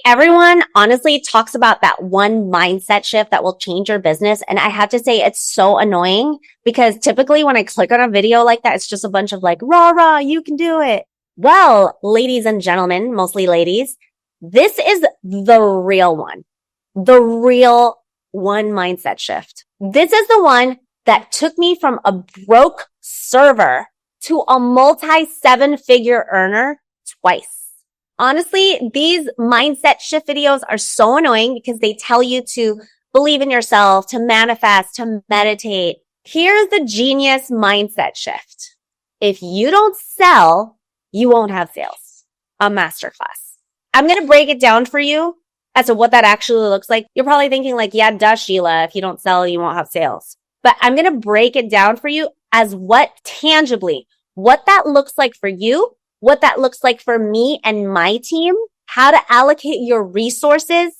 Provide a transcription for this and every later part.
everyone honestly talks about that one mindset shift that will change your business. And I have to say it's so annoying because typically when I click on a video like that, it's just a bunch of like, rah, rah, you can do it. Well, ladies and gentlemen, mostly ladies, this is the real one. The real one mindset shift. This is the one that took me from a broke server to a multi-7-figure earner twice. Honestly, these mindset shift videos are so annoying because they tell you to believe in yourself, to manifest, to meditate. Here's the genius mindset shift. If you don't sell, you won't have sales. A masterclass. I'm going to break it down for you as to what that actually looks like. You're probably thinking like, yeah, duh, Sheila, if you don't sell, you won't have sales. But I'm going to break it down for you as what that looks like for you, what that looks like for me and my team, how to allocate your resources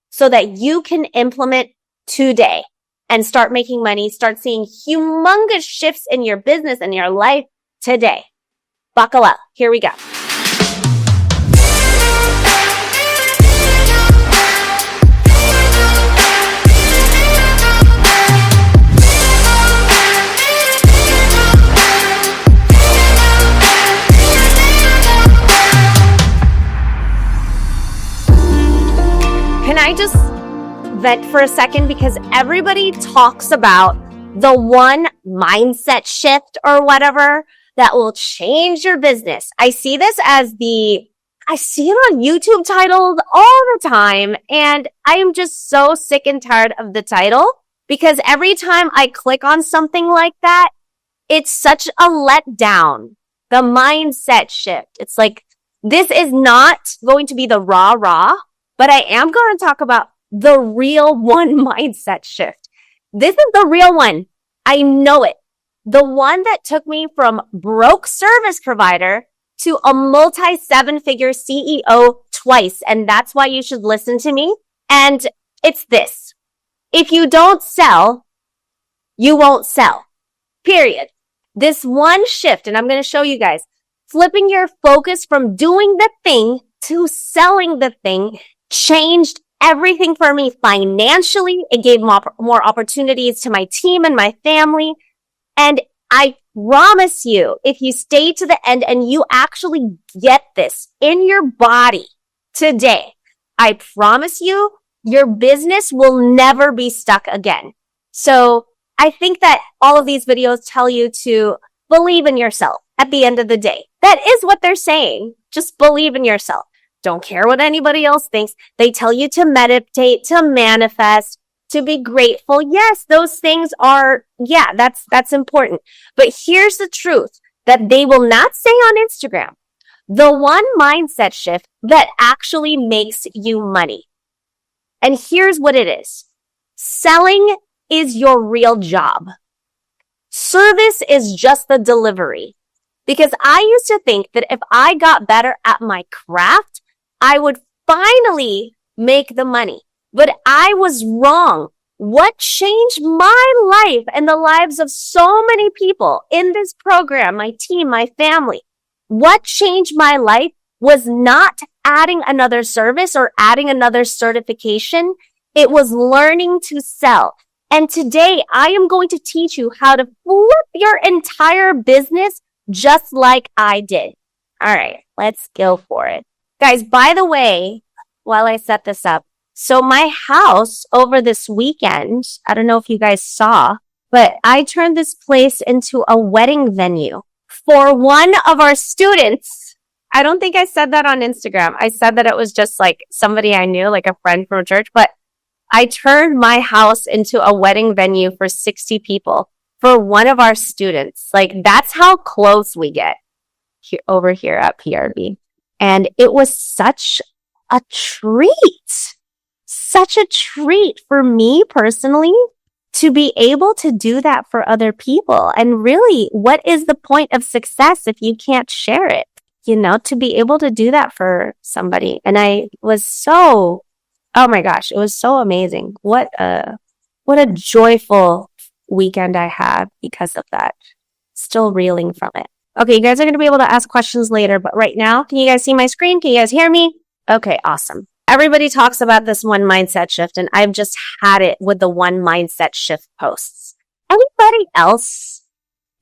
so that you can implement today and start making money, start seeing humongous shifts in your business and your life today. Buckle up. Here we go. Can I just vent for a second? Because everybody talks about the one mindset shift or whatever that will change your business. I see this as I see it on YouTube titled all the time. And I am just so sick and tired of the title because every time I click on something like that, it's such a letdown. The mindset shift. It's like, this is not going to be the rah-rah. But I am going to talk about the real one mindset shift. This is the real one. I know it. The one that took me from broke service provider to a multi-7-figure CEO twice. And that's why you should listen to me. And it's this. If you don't sell, you won't sell. Period. This one shift, and I'm going to show you guys, flipping your focus from doing the thing to selling the thing changed everything for me financially. It gave more opportunities to my team and my family. And I promise you, if you stay to the end and you actually get this in your body today, I promise you, your business will never be stuck again. So I think that all of these videos tell you to believe in yourself at the end of the day. That is what they're saying. Just believe in yourself. Don't care what anybody else thinks. They tell you to meditate, to manifest, to be grateful. Yes, those things are, that's important. But here's the truth that they will not say on Instagram. The one mindset shift that actually makes you money. And here's what it is. Selling is your real job. Service is just the delivery. Because I used to think that if I got better at my craft, I would finally make the money. But I was wrong. What changed my life and the lives of so many people in this program, my team, my family, what changed my life was not adding another service or adding another certification. It was learning to sell. And today I am going to teach you how to flip your entire business just like I did. All right, let's go for it. Guys, by the way, while I set this up, so my house over this weekend, I don't know if you guys saw, but I turned this place into a wedding venue for one of our students. I don't think I said that on Instagram. I said that it was just like somebody I knew, like a friend from church, but I turned my house into a wedding venue for 60 people for one of our students. Like, that's how close we get over here at PRB. And it was such a treat for me personally to be able to do that for other people. And really, what is the point of success if you can't share it? You know, to be able to do that for somebody. And I was so, oh my gosh, it was so amazing. What a joyful weekend I had because of that. Still reeling from it. Okay, you guys are going to be able to ask questions later, but right now, can you guys see my screen? Can you guys hear me? Okay, awesome. Everybody talks about this one mindset shift, and I've just had it with the one mindset shift posts. Anybody else?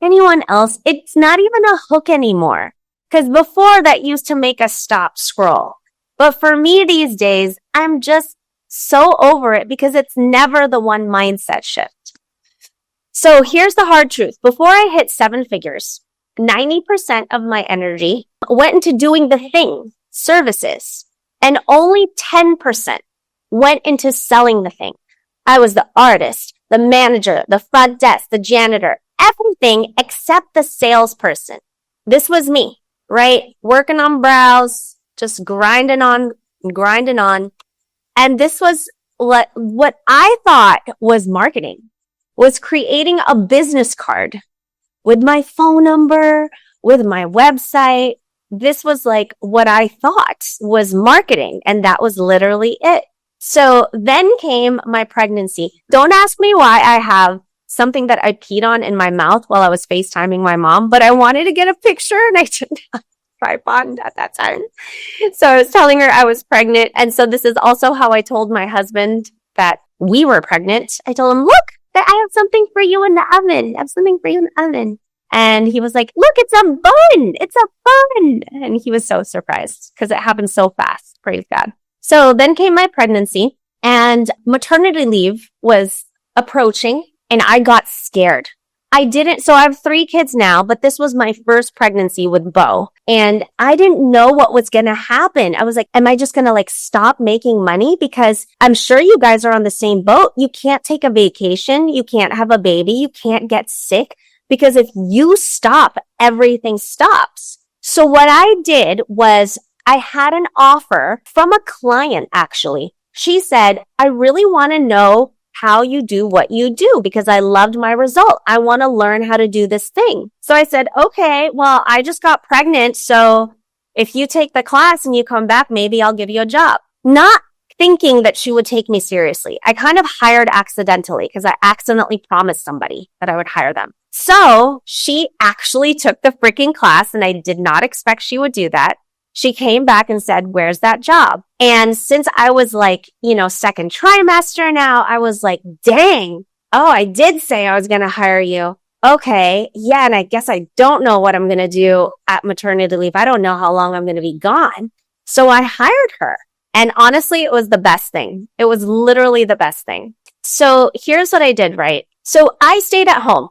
Anyone else? It's not even a hook anymore. Because before that used to make us stop scroll. But for me these days, I'm just so over it because it's never the one mindset shift. So here's the hard truth. Before I hit 7 figures, 90% of my energy went into doing the thing, services, and only 10% went into selling the thing. I was the artist, the manager, the front desk, the janitor, everything except the salesperson. This was me. Right? Working on brows, just grinding on. And this was what I thought was marketing, was creating a business card with my phone number, with my website. This was like what I thought was marketing. And that was literally it. So then came my pregnancy. Don't ask me why I have something that I peed on in my mouth while I was FaceTiming my mom, but I wanted to get a picture and I didn't have a tripod at that time. So I was telling her I was pregnant. And so this is also how I told my husband that we were pregnant. I told him, look, I have something for you in the oven. I have something for you in the oven. And he was like, look, it's a bun. It's a bun. And he was so surprised because it happened so fast. Praise God. So then came my pregnancy and maternity leave was approaching. And I got scared. So I have 3 kids now, but this was my first pregnancy with Bo. And I didn't know what was going to happen. I was like, am I just going to stop making money? Because I'm sure you guys are on the same boat. You can't take a vacation. You can't have a baby. You can't get sick. Because if you stop, everything stops. So what I did was I had an offer from a client, actually. She said, I really want to know how you do what you do because I loved my result. I want to learn how to do this thing. So I said, okay, well, I just got pregnant. So if you take the class and you come back, maybe I'll give you a job. Not thinking that she would take me seriously. I kind of hired accidentally because I accidentally promised somebody that I would hire them. So she actually took the freaking class and I did not expect she would do that. She came back and said, where's that job? And since I was second trimester now, I was like, dang. Oh, I did say I was going to hire you. Okay. Yeah. And I guess I don't know what I'm going to do at maternity leave. I don't know how long I'm going to be gone. So I hired her. And honestly, it was the best thing. It was literally the best thing. So here's what I did, right? So I stayed at home,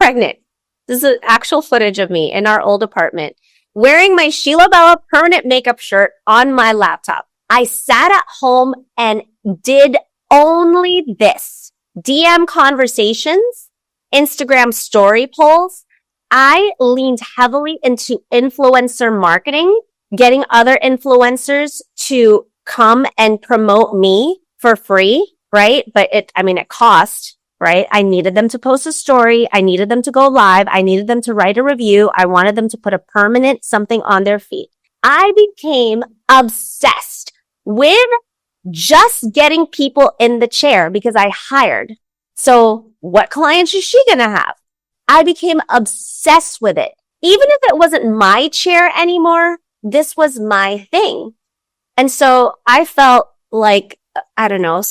pregnant. This is actual footage of me in our old apartment, wearing my Sheila Bella permanent makeup shirt on my laptop. I sat at home and did only this. DM conversations, Instagram story polls. I leaned heavily into influencer marketing, getting other influencers to come and promote me for free, right? But it cost, right? I needed them to post a story. I needed them to go live. I needed them to write a review. I wanted them to put a permanent something on their feed. I became obsessed with just getting people in the chair because I hired. So what clients is she going to have? I became obsessed with it. Even if it wasn't my chair anymore, this was my thing. And so I felt like, I don't know,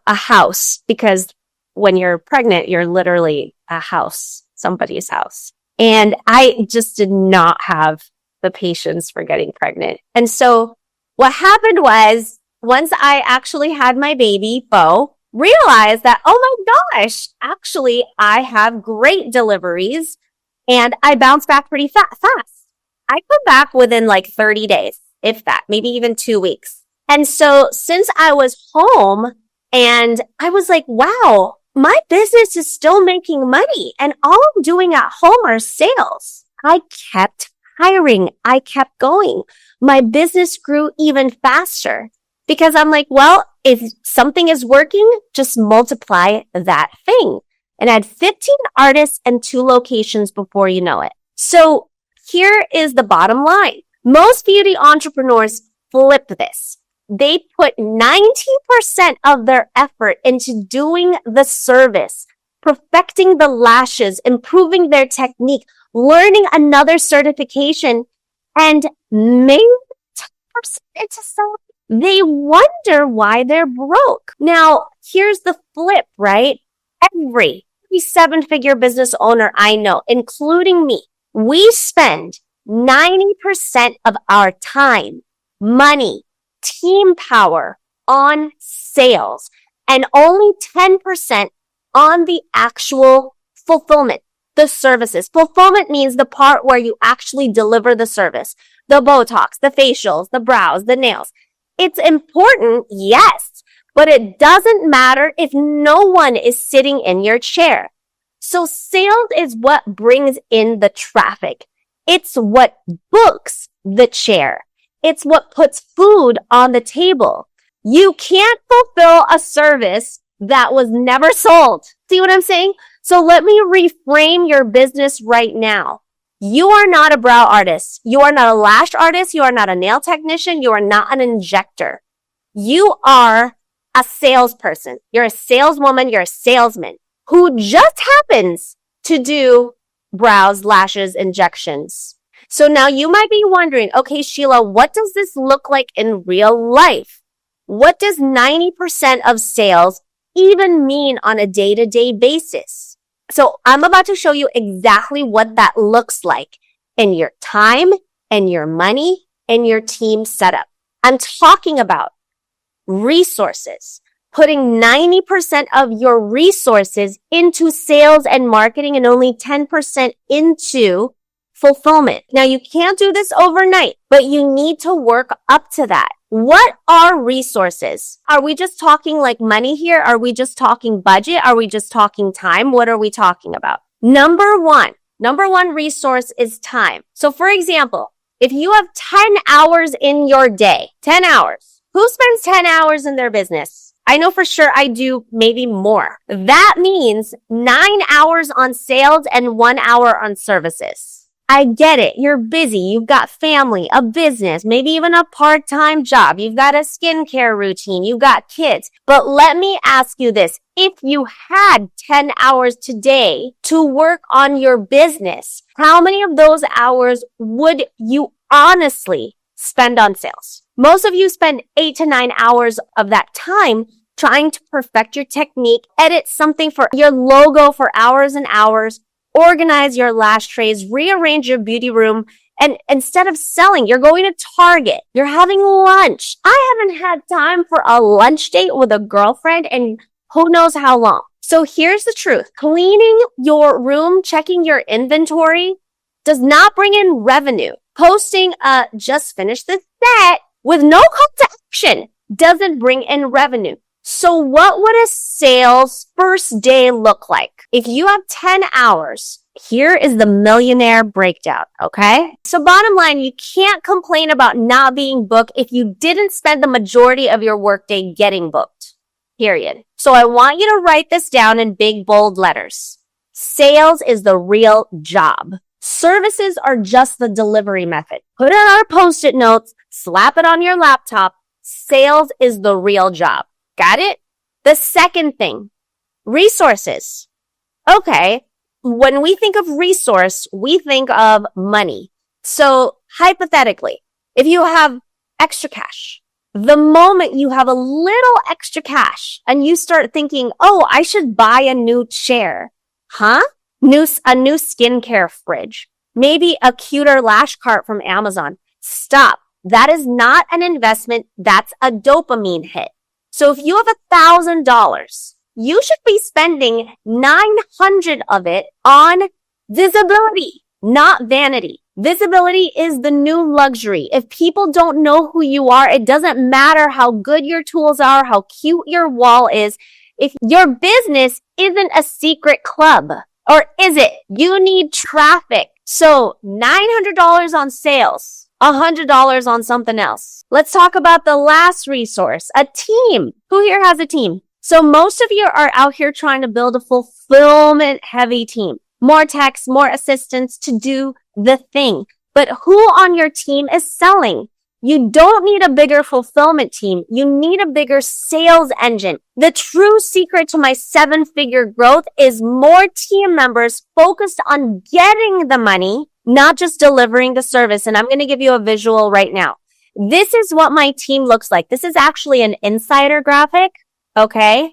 a house, because when you're pregnant, you're literally a house, somebody's house. And I just did not have the patience for getting pregnant. And so what happened was, once I actually had my baby, Bo, realized that, oh my gosh, actually, I have great deliveries and I bounce back pretty fast. I come back within 30 days, if that, maybe even 2 weeks. And so since I was home and I was like, wow, my business is still making money and all I'm doing at home are sales. I kept hiring. I kept going. My business grew even faster because I'm like, well, if something is working, just multiply that thing. And I had 15 artists and 2 locations before you know it. So here is the bottom line. Most beauty entrepreneurs flip this. They put 90% of their effort into doing the service, perfecting the lashes, improving their technique, learning another certification, and maybe 10% into selling They wonder why they're broke. Now, here's the flip, right? Every 7-figure business owner I know, including me, we spend 90% of our time, money, team power on sales and only 10% on the actual fulfillment, the services. Fulfillment means the part where you actually deliver the service, the Botox, the facials, the brows, the nails. It's important, yes, but it doesn't matter if no one is sitting in your chair. So sales is what brings in the traffic. It's what books the chair. It's what puts food on the table. You can't fulfill a service that was never sold. See what I'm saying? So let me reframe your business right now. You are not a brow artist. You are not a lash artist. You are not a nail technician. You are not an injector. You are a salesperson. You're a saleswoman. You're a salesman who just happens to do brows, lashes, injections. So now you might be wondering, okay, Sheila, what does this look like in real life? What does 90% of sales even mean on a day-to-day basis? So I'm about to show you exactly what that looks like in your time and your money and your team setup. I'm talking about resources, putting 90% of your resources into sales and marketing and only 10% into fulfillment. Now, you can't do this overnight, but you need to work up to that. What are resources? Are we just talking like money here? Are we just talking budget? Are we just talking time? What are we talking about? Number one resource is time. So for example, if you have 10 hours in your day, 10 hours, who spends 10 hours in their business? I know for sure I do, maybe more. That means 9 hours on sales and 1 hour on services. I get it. You're busy. You've got family, a business, maybe even a part-time job. You've got a skincare routine. You've got kids. But let me ask you this. If you had 10 hours today to work on your business, how many of those hours would you honestly spend on sales? Most of you spend 8 to 9 hours of that time trying to perfect your technique, edit something for your logo for hours and hours, organize your lash trays, rearrange your beauty room, and instead of selling, you're going to Target. You're having lunch. I haven't had time for a lunch date with a girlfriend and who knows how long. So here's the truth. Cleaning your room, checking your inventory does not bring in revenue. Posting a just finished the set with no call to action doesn't bring in revenue. So what would a sales first day look like? If you have 10 hours, here is the millionaire breakdown, okay? So bottom line, you can't complain about not being booked if you didn't spend the majority of your workday getting booked, period. So I want you to write this down in big, bold letters. Sales is the real job. Services are just the delivery method. Put it on our Post-it notes, slap it on your laptop. Sales is the real job. Got it? The second thing, resources. Okay, when we think of resource, we think of money. So hypothetically, if you have extra cash, the moment you have a little extra cash and you start thinking, oh, I should buy a new chair. Huh? A new skincare fridge. Maybe a cuter lash cart from Amazon. Stop. That is not an investment. That's a dopamine hit. So if you have $1,000, you should be spending 900 of it on visibility, not vanity. Visibility is the new luxury. If people don't know who you are, it doesn't matter how good your tools are, how cute your wall is. If your business isn't a secret club, or is it? You need traffic. So $900 on sales. $100 on something else. Let's talk about the last resource, a team. Who here has a team? So most of you are out here trying to build a fulfillment heavy team. More techs, more assistants to do the thing. But who on your team is selling? You don't need a bigger fulfillment team. You need a bigger sales engine. The true secret to my 7-figure growth is more team members focused on getting the money, not just delivering the service. And I'm going to give you a visual right now. This is what my team looks like. This is actually an insider graphic. Okay.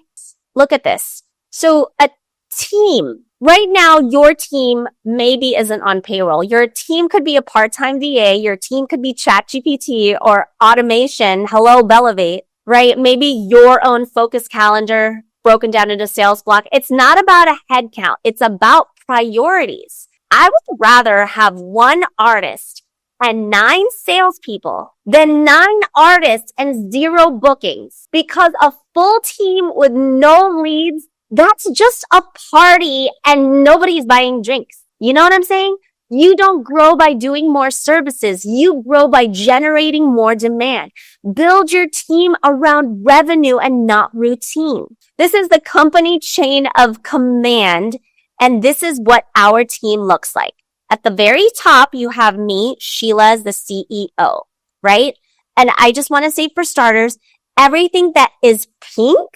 Look at this. So a team, right now, your team maybe isn't on payroll. Your team could be a part-time VA. Your team could be ChatGPT or automation. Hello, Bellevate, right? Maybe your own focus calendar broken down into sales block. It's not about a head count. It's about priorities. I would rather have one artist and 9 salespeople than 9 artists and 0 bookings, because a full team with no leads, that's just a party and nobody's buying drinks. You know what I'm saying? You don't grow by doing more services. You grow by generating more demand. Build your team around revenue and not routine. This is the company chain of command, and this is what our team looks like. At the very top, you have me, Sheila, as the CEO, right? And I just want to say, for starters, everything that is pink,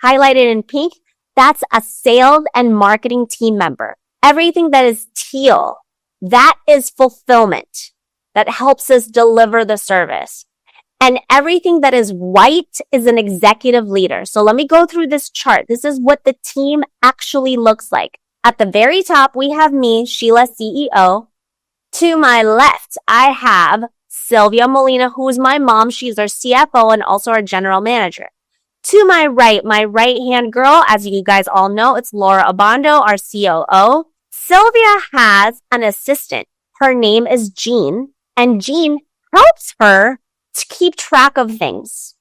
highlighted in pink, that's a sales and marketing team member. Everything that is teal, that is fulfillment. That helps us deliver the service. And everything that is white is an executive leader. So let me go through this chart. This is what the team actually looks like. At the very top, we have me, Sheila, CEO. To my left, I have Sylvia Molina, who is my mom. She's our CFO and also our general manager. To my right-hand girl, as you guys all know, it's Laura Abando, our COO. Sylvia has an assistant. Her name is Jean, and Jean helps her to keep track of things.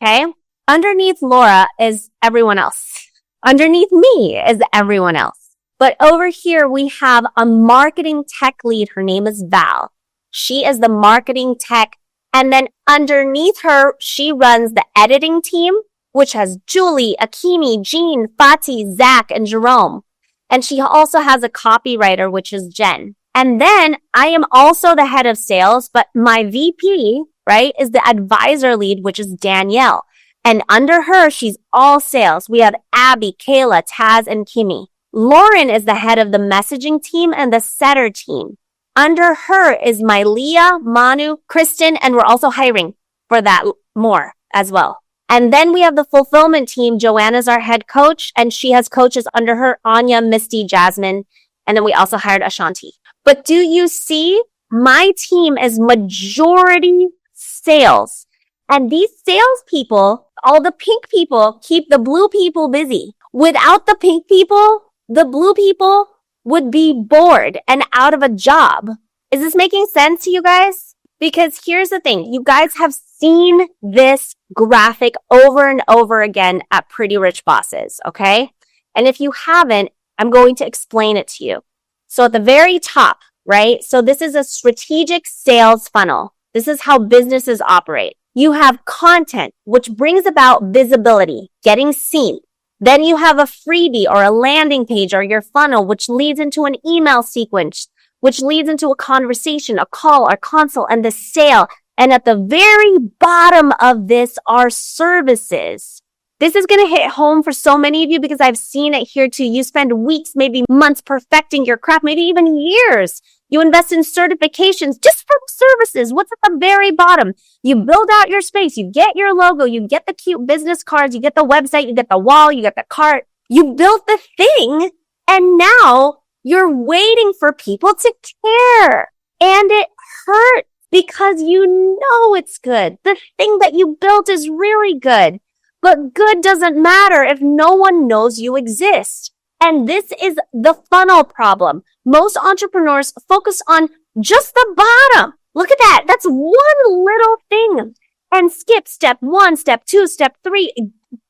Okay? Underneath Laura is everyone else. Underneath me is everyone else. But over here, we have a marketing tech lead. Her name is Val. She is the marketing tech. And then underneath her, she runs the editing team, which has Julie, Akimi, Jean, Fatih, Zach, and Jerome. And she also has a copywriter, which is Jen. And then I am also the head of sales, but my VP, right, is the advisor lead, which is Danielle. And under her, she's all sales. We have Abby, Kayla, Taz, and Kimmy. Lauren is the head of the messaging team and the setter team. Under her is my Leah, Manu, Kristen, and we're also hiring for that more as well. And then we have the fulfillment team. Joanna's our head coach, and she has coaches under her, Anya, Misty, Jasmine, and then we also hired Ashanti. But do you see? My team is majority sales. And these salespeople, all the pink people, keep the blue people busy. Without the pink people, the blue people would be bored and out of a job. Is this making sense to you guys? Because here's the thing. You guys have seen this graphic over and over again at Pretty Rich Bosses, okay? And if you haven't, I'm going to explain it to you. So at the very top, right? So this is a strategic sales funnel. This is how businesses operate. You have content, which brings about visibility, getting seen. Then you have a freebie or a landing page or your funnel, which leads into an email sequence, which leads into a conversation, a call, or consult, and the sale. And at the very bottom of this are services. This is going to hit home for so many of you because I've seen it here too. You spend weeks, maybe months perfecting your craft, maybe even years. You invest in certifications just for services. What's at the very bottom? You build out your space. You get your logo. You get the cute business cards. You get the website. You get the wall. You get the cart. You built the thing. And now you're waiting for people to care. And it hurts because you know it's good. The thing that you built is really good. But good doesn't matter if no one knows you exist. And this is the funnel problem. Most entrepreneurs focus on just the bottom. Look at that. That's one little thing. And skip step 1, step 2, step 3,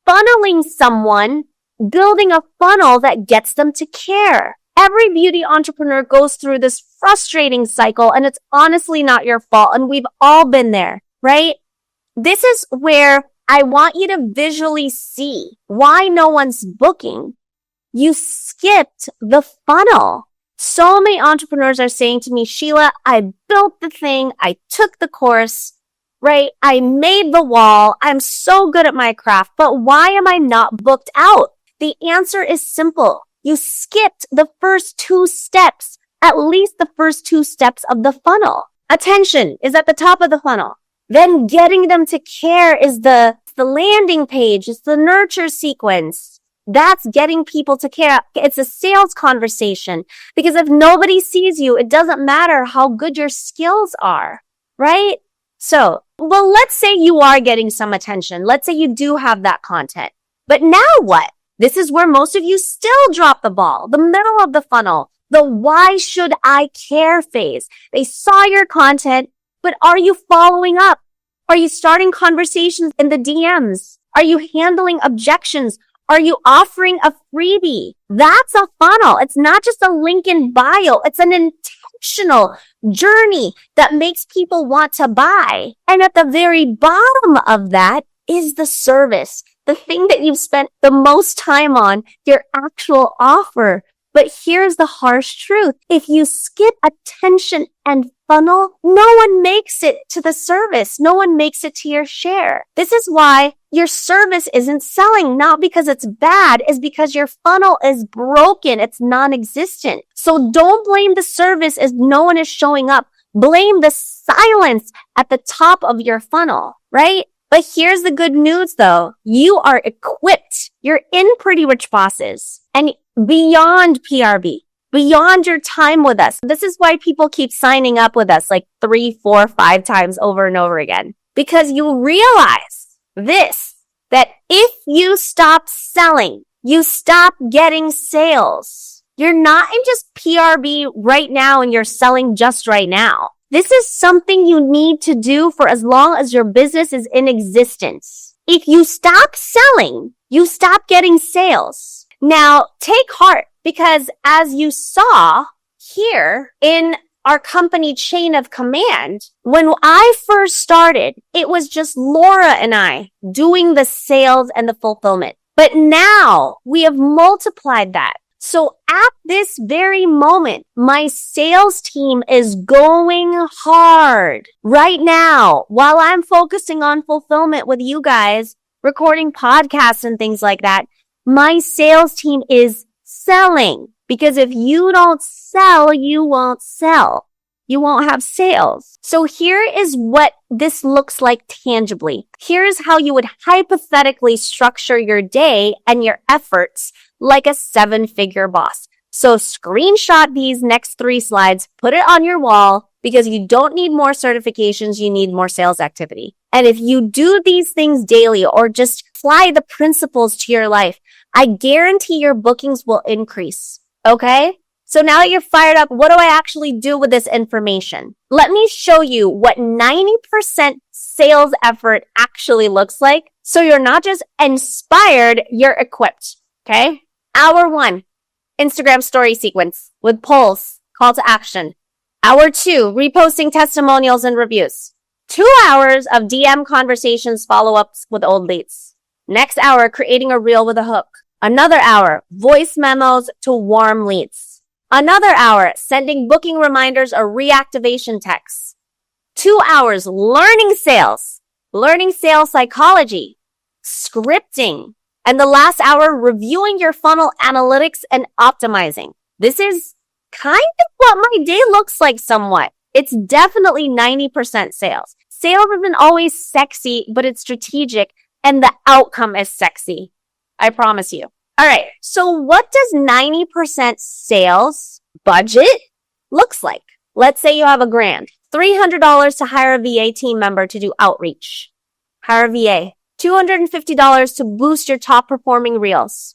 funneling someone, building a funnel that gets them to care. Every beauty entrepreneur goes through this frustrating cycle, and it's honestly not your fault. And we've all been there, right? This is where I want you to visually see why no one's booking. You skipped the funnel. So many entrepreneurs are saying to me, Sheila, I built the thing. I took the course, right? I made the wall. I'm so good at my craft, but why am I not booked out? The answer is simple. You skipped the first 2 steps, at least the first 2 steps of the funnel. Attention is at the top of the funnel. Then getting them to care is the landing page. It's the nurture sequence. That's getting people to care. It's a sales conversation, because if nobody sees you, it doesn't matter how good your skills are, right? So, well, let's say you are getting some attention. Let's say you do have that content. But now what? This is where most of you still drop the ball, the middle of the funnel, the why should I care phase. They saw your content, but are you following up? Are you starting conversations in the DMs? Are you handling objections? Are you offering a freebie? That's a funnel. It's not just a link in bio. It's an intentional journey that makes people want to buy. And at the very bottom of that is the service, the thing that you've spent the most time on, your actual offer. But here's the harsh truth. If you skip attention and funnel, no one makes it to the service. No one makes it to your share. This is why your service isn't selling, not because it's bad, it's because your funnel is broken. It's non-existent. So don't blame the service as no one is showing up. Blame the silence at the top of your funnel, right? But here's the good news though. You are equipped. You're in Pretty Rich Bosses and beyond PRB, beyond your time with us. This is why people keep signing up with us like 3, 4, 5 times over and over again. Because you realize this, that if you stop selling, you stop getting sales. You're not in just PRB right now and you're selling just right now. This is something you need to do for as long as your business is in existence. If you stop selling, you stop getting sales. Now, take heart, because as you saw here in our company chain of command, when I first started, it was just Laura and I doing the sales and the fulfillment. But now we have multiplied that. So at this very moment, my sales team is going hard right now while I'm focusing on fulfillment with you guys, recording podcasts and things like that. My sales team is selling, because if you don't sell, you won't sell. You won't have sales. So here is what this looks like tangibly. Here's how you would hypothetically structure your day and your efforts like a 7-figure boss. So screenshot these next 3 slides, put it on your wall, because you don't need more certifications, you need more sales activity. And if you do these things daily or just apply the principles to your life, I guarantee your bookings will increase. Okay? So now that you're fired up, what do I actually do with this information? Let me show you what 90% sales effort actually looks like. So you're not just inspired, you're equipped. Okay? Hour 1, Instagram story sequence with polls, call to action. Hour 2, reposting testimonials and reviews. 2 hours of DM conversations, follow-ups with old leads. Next hour, creating a reel with a hook. Another hour, voice memos to warm leads. Another hour, sending booking reminders or reactivation texts. 2 hours, learning sales psychology, scripting. And the last hour, reviewing your funnel analytics and optimizing. This is kind of what my day looks like somewhat. It's definitely 90% sales. Sales isn't always sexy, but it's strategic, and the outcome is sexy. I promise you. All right. So what does 90% sales budget looks like? Let's say you have $1,000, $300 to hire a VA team member to do outreach. Hire a VA. $250 to boost your top performing reels.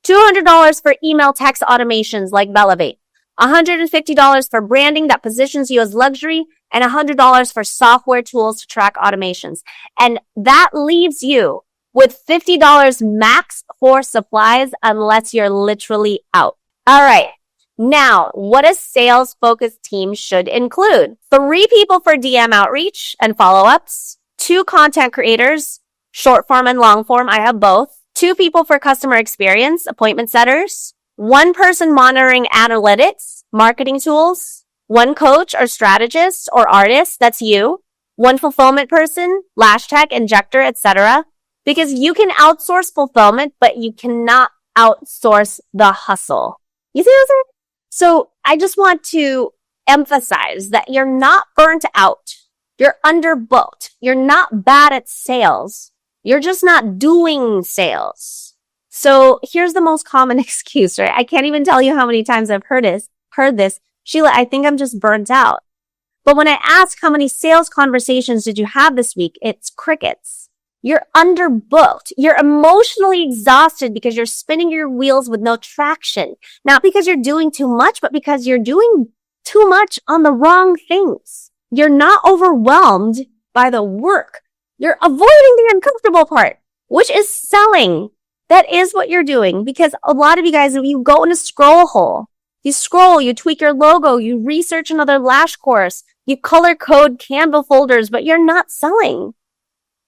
$200 for email text automations like Belevate. $150 for branding that positions you as luxury, and $100 for software tools to track automations. And that leaves you with $50 max for supplies unless you're literally out. All right. Now, what a sales-focused team should include? 3 people for DM outreach and follow-ups, 2 content creators, short form and long form, I have both, 2 people for customer experience, appointment setters, 1 person monitoring analytics, marketing tools, 1 coach or strategist or artist, that's you, 1 fulfillment person, Lash tech, injector, etc. Because you can outsource fulfillment, but you cannot outsource the hustle. You see what I'm saying? So I just want to emphasize that you're not burnt out. You're underbooked. You're not bad at sales. You're just not doing sales. So here's the most common excuse, right? I can't even tell you how many times I've heard this. Sheila, I think I'm just burnt out. But when I ask how many sales conversations did you have this week, it's crickets. You're underbooked. You're emotionally exhausted because you're spinning your wheels with no traction. Not because you're doing too much, but because you're doing too much on the wrong things. You're not overwhelmed by the work. You're avoiding the uncomfortable part, which is selling. That is what you're doing, because a lot of you guys, you go in a scroll hole. You scroll, you tweak your logo, you research another Lash course, you color code Canva folders, but you're not selling.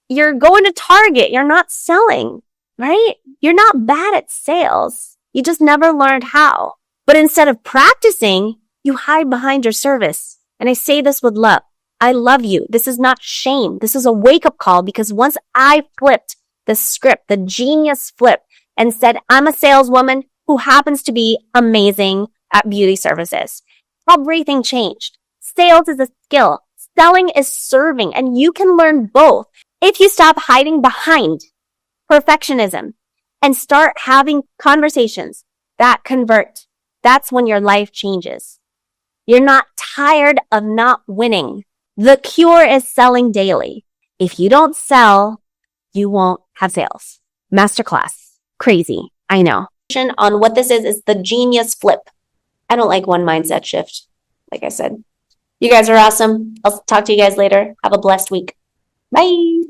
You're going to Target, you're not selling, right? You're not bad at sales. You just never learned how. But instead of practicing, you hide behind your service. And I say this with love. I love you. This is not shame. This is a wake-up call, because once I flipped the script, the genius flip, and said, I'm a saleswoman who happens to be amazing at beauty services, everything changed. Sales is a skill. Selling is serving, and you can learn both if you stop hiding behind perfectionism and start having conversations that convert. That's when your life changes. You're not tired of not winning. The cure is selling daily. If you don't sell, you won't have sales. Masterclass. Crazy. I know. On what this is the genius flip. I don't like one mindset shift. Like I said, you guys are awesome. I'll talk to you guys later. Have a blessed week. Bye.